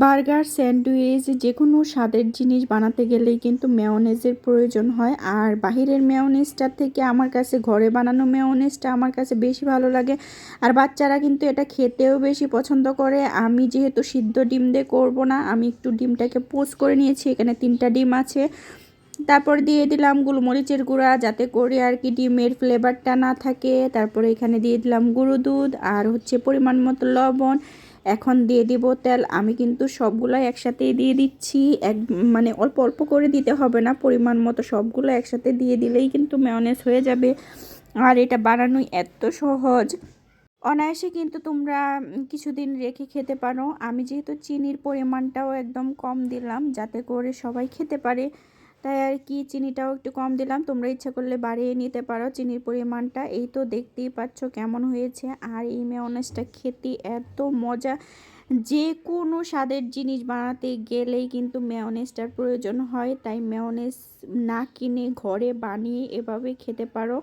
Burger, sandwich যেকোনো স্বাদের জিনিস বানাতে গেলেই কিন্তু মেয়োনেজের প্রয়োজন হয়। আর বাহিরের মেয়োনেজটার থেকে আমার কাছে ঘরে বানানো মেয়োনেজটা আমার কাছে বেশি ভালো লাগে। আর বাচ্চারা কিন্তু এটা খেতেও বেশি পছন্দ করে। আমি যেহেতু সিদ্ধ ডিম দিয়ে করবো না, আমি একটু ডিমটাকে পোচ করে নিয়েছি, এখানে 3টা ডিম আছে। তারপর দিয়ে দিলাম গোলমরিচের গুঁড়া, যাতে করে আর কি ডিমের ফ্লেভারটা না থাকে। তারপরে এখানে দিয়ে দিলাম গুঁড়ো দুধ আর হচ্ছে পরিমাণ মতো লবণ। এখন দিয়ে দিব তেল। আমি কিন্তু সবগুলাই একসাথেই দিয়ে দিচ্ছি, মানে অল্প অল্প করে দিতে হবে না, পরিমাণ মতো সবগুলো একসাথে দিয়ে দিলেই কিন্তু মেয়োনেজ হয়ে যাবে। আর এটা বানানোই এত সহজ, অনায়াসে কিন্তু তোমরা কিছুদিন রেখে খেতে পারো। আমি যেহেতু চিনির পরিমাণটাও একদম কম দিলাম যাতে করে সবাই খেতে পারে, তাই আর কি চিনিটাও একটু কম দিলাম। তোমরা ইচ্ছা করলে বাড়িয়ে নিতে পারো চিনির পরিমাণটা। এই তো দেখতেই পাচ্ছ কেমন হয়েছে। আর এই মেয়োনেজটা খেতে এত মজা, যে কোনো স্বাদের জিনিস বানাতে গেলেই কিন্তু মেয়োনেজটার প্রয়োজন হয়। তাই মেয়োনেজ না কিনে ঘরে বানিয়ে এভাবে খেতে পারো।